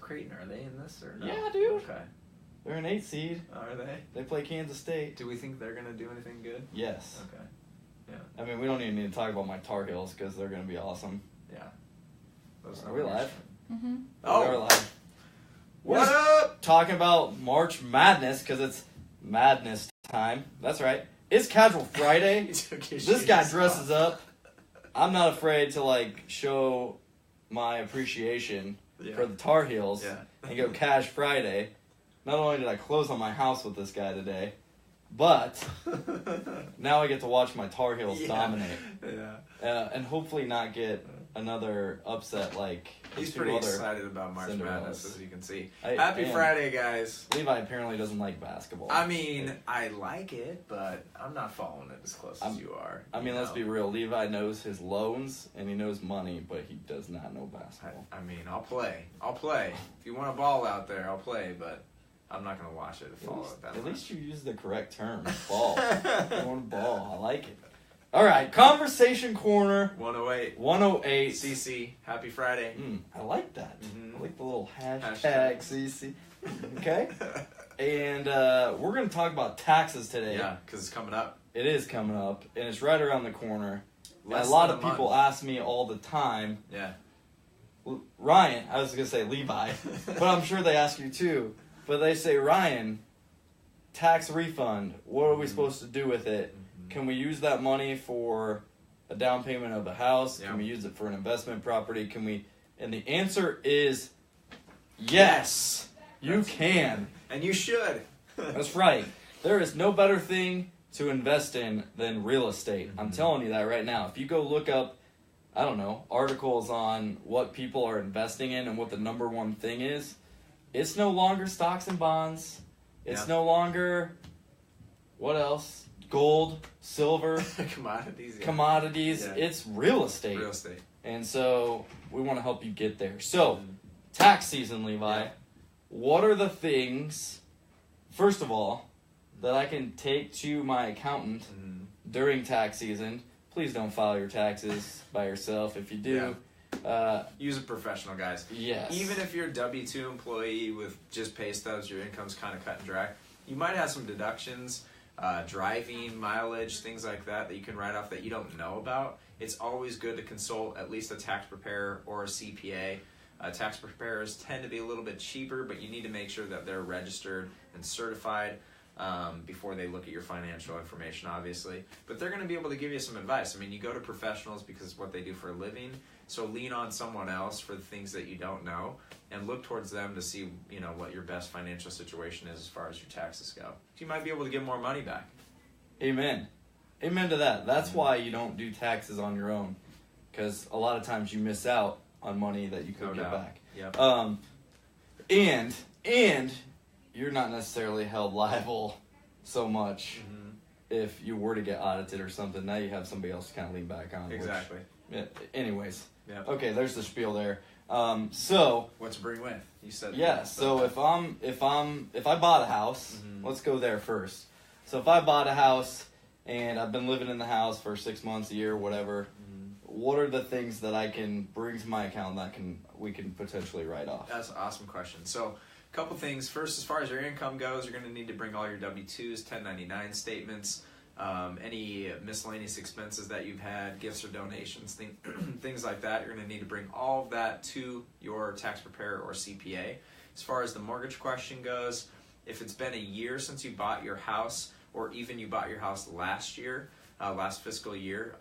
Creighton, are they in this or no? Yeah, dude. Okay. They're an 8 seed. Are they? They play Kansas State. Do we think they're going to do anything good? Yes. Okay. Yeah. I mean, we don't even need to talk about my Tar Heels because they're going to be awesome. Yeah. Are we live? Mm-hmm. Oh, we're live. What up? Talking about March Madness because it's madness time. That's right. It's Casual Friday. This guy dresses up. I'm not afraid to show my appreciation for the Tar Heels and go Cash Friday. Not only did I close on my house with this guy today, but now I get to watch my Tar Heels dominate. Yeah. And hopefully not get another upset like he's pretty excited about March Madness, as you can see. Happy Friday, guys. Levi apparently doesn't like basketball. I mean, I like it, but I'm not following it as close as you are. I mean, let's be real. Levi knows his loans and he knows money, but he does not know basketball. I mean, I'll play. If you want a ball out there, I'll play, but I'm not going to watch it and follow it that much. At least you use the correct term. Ball. You want a ball. I like it. All right, Conversation Corner. 108. 108. CC, happy Friday. I like that. Mm-hmm. I like the little hashtag CC. Okay. And we're going to talk about taxes today. Yeah, because it's coming up. It is coming up, and it's right around the corner. A lot of people ask me all the time. Yeah. Ryan, I was going to say Levi, but I'm sure they ask you too. But they say, Ryan, tax refund, what are we supposed to do with it? Can we use that money for a down payment of a house? Yeah. Can we use it for an investment property? Can we? And the answer is yes, you can. And you should. That's right. There is no better thing to invest in than real estate. I'm telling you that right now. If you go look up, I don't know, articles on what people are investing in and what the number one thing is, it's no longer stocks and bonds. It's no longer, what else? Gold, silver, commodities. Yeah. It's real estate. Real estate. And so we want to help you get there. So, tax season, Levi. Yeah. What are the things, first of all, that I can take to my accountant during tax season? Please don't file your taxes by yourself. If you do, use a professional, guys. Yes. Even if you're a W-2 employee with just pay stubs, your income's kind of cut and dry, you might have some deductions. Driving, mileage, things like that you can write off that you don't know about. It's always good to consult at least a tax preparer or a CPA. Tax preparers tend to be a little bit cheaper, but you need to make sure that they're registered and certified before they look at your financial information, obviously. But they're going to be able to give you some advice. I mean, you go to professionals because it's what they do for a living, so lean on someone else for the things that you don't know, and look towards them to see, what your best financial situation is as far as your taxes go. You might be able to get more money back. Amen. Amen to that. That's why you don't do taxes on your own, because a lot of times you miss out on money that you could get back. Yep. And you're not necessarily held liable so much if you were to get audited or something. Now you have somebody else to kind of lean back on. Exactly. Anyways. Yep. Okay, there's the spiel there. So what to bring with? You said so if I bought a house, let's go there first. So if I bought a house and I've been living in the house for 6 months, a year, whatever, what are the things that I can bring to my account that we can potentially write off? That's an awesome question. So a couple things. First, as far as your income goes, you're going to need to bring all your W-2s, 1099 statements, any miscellaneous expenses that you've had, gifts or donations, things like that. You're going to need to bring all of that to your tax preparer or CPA. As far as the mortgage question goes, if it's been a year since you bought your house, or even you bought your house last year, last fiscal year,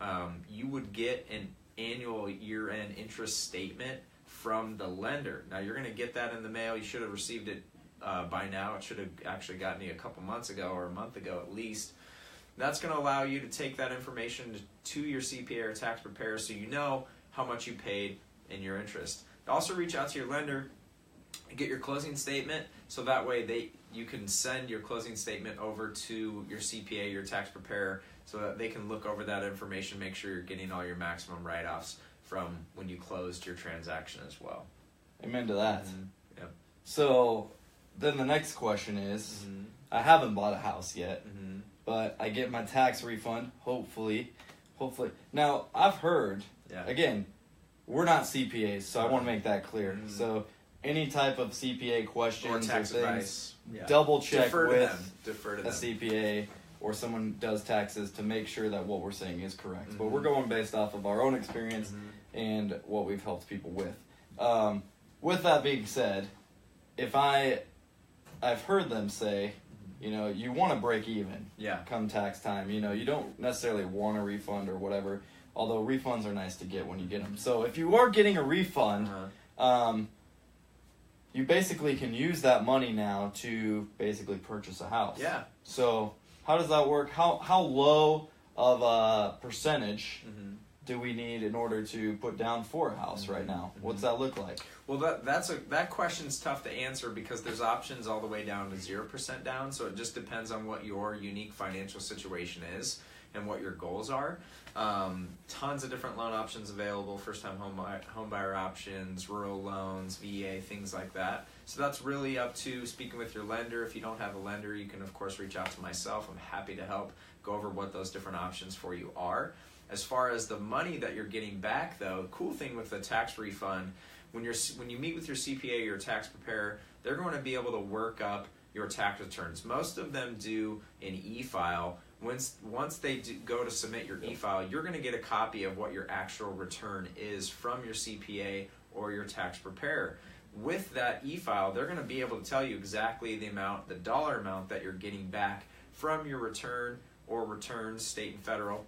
you would get an annual year-end interest statement from the lender. Now, you're going to get that in the mail. You should have received it by now. It should have actually gotten you a couple months ago or a month ago at least. That's going to allow you to take that information to your CPA or tax preparer so you know how much you paid in your interest. Also reach out to your lender and get your closing statement so that way you can send your closing statement over to your CPA, your tax preparer, so that they can look over that information, make sure you're getting all your maximum write-offs from when you closed your transaction as well. Amen to that. Yep. So then the next question is, I haven't bought a house yet, but I get my tax refund, hopefully. Now, I've heard, again, we're not CPAs, so I want to make that clear. So any type of CPA Or questions tax or things, advice. Yeah. double check Defer to with them. Defer to a them. CPA or someone does taxes to make sure that what we're saying is correct. Mm-hmm. But we're going based off of our own experience and what we've helped people with. With that being said, I've heard them say, you know, you want to break even come tax time. You know, you don't necessarily want a refund or whatever, although refunds are nice to get when you get them. So if you are getting a refund, you basically can use that money now to basically purchase a house. Yeah. So how does that work? How low of a percentage do we need in order to put down for a house right now? What's that look like? Well, that question's tough to answer because there's options all the way down to 0% down. So it just depends on what your unique financial situation is and what your goals are. Tons of different loan options available: first-time home buyer options, rural loans, VA, things like that. So that's really up to speaking with your lender. If you don't have a lender, you can of course reach out to myself. I'm happy to help go over what those different options for you are. As far as the money that you're getting back, though, the cool thing with the tax refund, when you meet with your CPA or your tax preparer, they're going to be able to work up your tax returns. Most of them do an e-file. Once they go to submit your e-file, you're going to get a copy of what your actual return is from your CPA or your tax preparer. With that e-file, they're going to be able to tell you exactly the dollar amount that you're getting back from your return or returns, state and federal,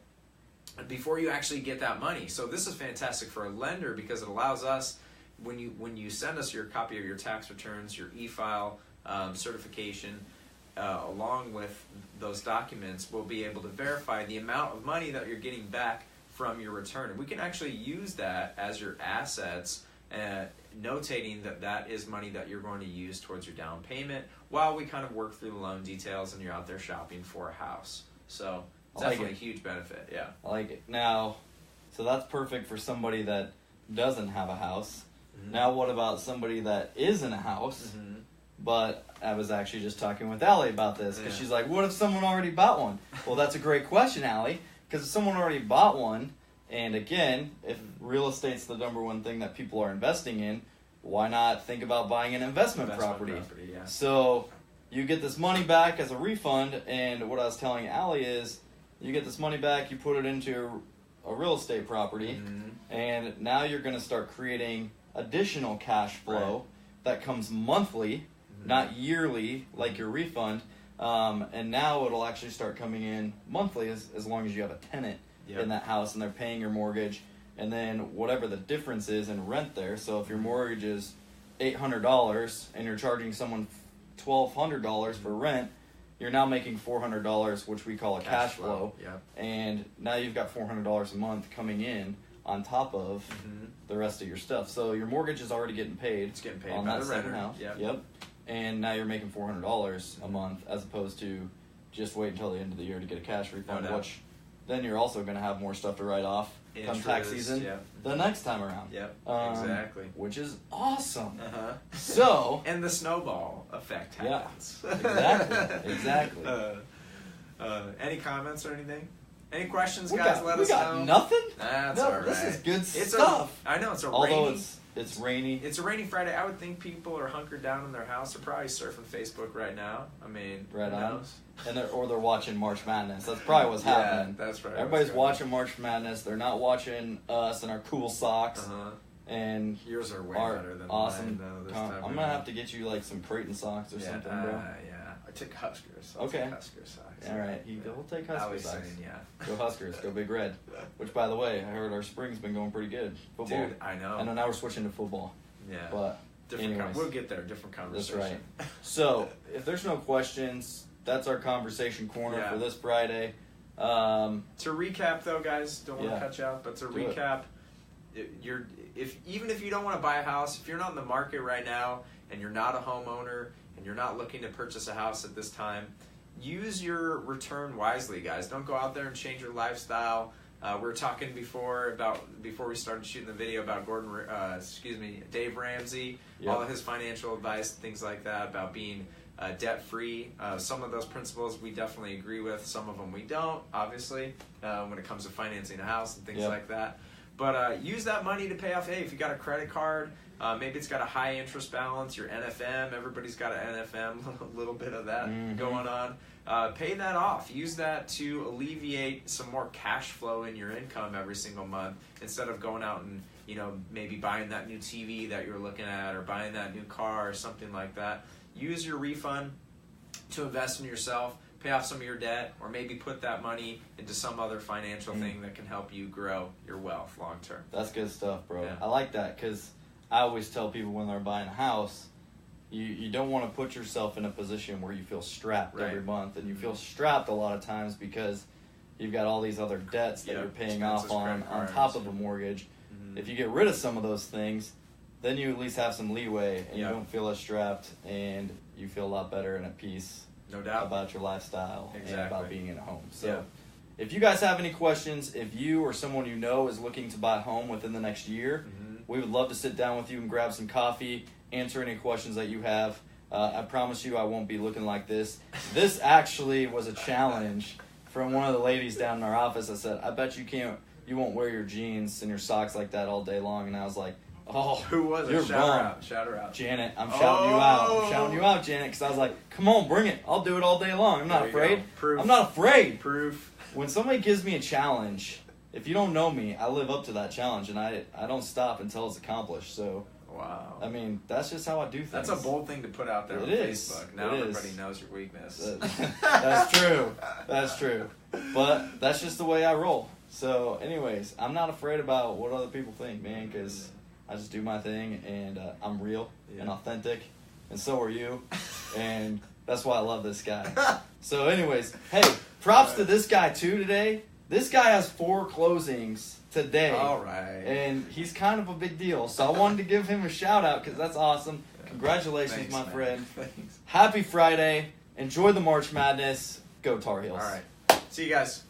before you actually get that money. So this is fantastic for a lender because it allows us, when you send us your copy of your tax returns, your e-file certification, along with those documents, we'll be able to verify the amount of money that you're getting back from your return. And we can actually use that as your assets, notating that is money that you're going to use towards your down payment while we kind of work through the loan details and you're out there shopping for a house. So definitely a huge benefit, yeah. I like it. Now, so that's perfect for somebody that doesn't have a house. Now what about somebody that is in a house, but I was actually just talking with Allie about this, because she's like, what if someone already bought one? Well, that's a great question, Allie, because if someone already bought one, and again, if real estate's the number one thing that people are investing in, why not think about buying an investment property? Yeah. So you get this money back as a refund, and what I was telling Allie is, you get this money back, you put it into a real estate property, and now you're going to start creating additional cash flow that comes monthly, not yearly like your refund, and now it'll actually start coming in monthly as long as you have a tenant in that house and they're paying your mortgage, and then whatever the difference is in rent there. So if your mortgage is $800 and you're charging someone $1,200 for rent, you're now making $400, which we call a cash flow. And now you've got $400 a month coming in on top of the rest of your stuff. So your mortgage is already getting paid. It's getting paid on by that the second renter. house. Yep. And now you're making $400 a month as opposed to just wait until the end of the year to get a cash refund, which then you're also going to have more stuff to write off come tax season the next time around. Exactly. Which is awesome. So and the snowball effect happens. Exactly. Any comments or anything? Any questions, guys? Let us know. We got nothing? That's all right. This is good stuff. I know, it's a Although rainy... it's rainy. It's a rainy Friday. I would think people are hunkered down in their house. They're probably surfing Facebook right now. I mean, right on. And they're watching March Madness. That's probably what's happening. That's right. Everybody's watching March Madness. They're not watching us and our cool socks. And yours are way better than awesome. mine, though, I'm gonna have to get you like some Creighton socks or something, bro. I took Huskers. So okay. Husker socks. All right, we'll take Husker socks. Saying, Go Huskers. Go Big Red. Which, by the way, I heard our spring's been going pretty good. Football. Dude, I know. I know now we're switching to football. Yeah. But anyways, we'll get there. Different conversation. That's right. So if there's no questions, that's our conversation corner for this Friday. To recap, though, guys, don't want to cut you out, but to recap, even if you don't want to buy a house, if you're not in the market right now and you're not a homeowner and you're not looking to purchase a house at this time, use your return wisely, guys. Don't go out there and change your lifestyle. We were talking before we started shooting the video about Dave Ramsey, all of his financial advice, things like that, about being debt-free. Some of those principles we definitely agree with. Some of them we don't, obviously, when it comes to financing a house and things like that. But use that money to pay off. Hey, if you got a credit card, maybe it's got a high interest balance, your NFM, everybody's got an NFM, a little bit of that going on. Pay that off. Use that to alleviate some more cash flow in your income every single month instead of going out and, you know, maybe buying that new TV that you're looking at or buying that new car or something like that. Use your refund to invest in yourself, pay off some of your debt, or maybe put that money into some other financial thing that can help you grow your wealth long term. That's good stuff, bro. Yeah. I like that because I always tell people when they're buying a house, you don't want to put yourself in a position where you feel strapped every month. And you feel strapped a lot of times because you've got all these other debts that you're paying off on top of a mortgage. If you get rid of some of those things, then you at least have some leeway and you don't feel as strapped and you feel a lot better and at peace. No doubt. About your lifestyle and about being in a home. So if you guys have any questions, if you or someone you know is looking to buy a home within the next year, we would love to sit down with you and grab some coffee, answer any questions that you have. I promise you I won't be looking like this. This actually was a challenge from one of the ladies down in our office that said, I bet you won't wear your jeans and your socks like that all day long. And I was like, oh, who was it? You're wrong. Shout her out. Janet, I'm shouting you out. I'm shouting you out, Janet, because I was like, come on, bring it. I'll do it all day long. I'm not afraid. Proof. I'm not afraid. Proof. When somebody gives me a challenge, if you don't know me, I live up to that challenge, and I don't stop until it's accomplished. So, wow. I mean, that's just how I do things. That's a bold thing to put out there on Facebook. Now everybody knows your weakness. That's true. That's true. But that's just the way I roll. So, anyways, I'm not afraid about what other people think, man, because I just do my thing, and I'm real and authentic, and so are you, and that's why I love this guy. So anyways, hey, props to this guy too today. This guy has 4 closings today. All right. And he's kind of a big deal, so I wanted to give him a shout out because that's awesome. Congratulations, my friend. Thanks. Happy Friday. Enjoy the March Madness. Go Tar Heels. All right. See you guys.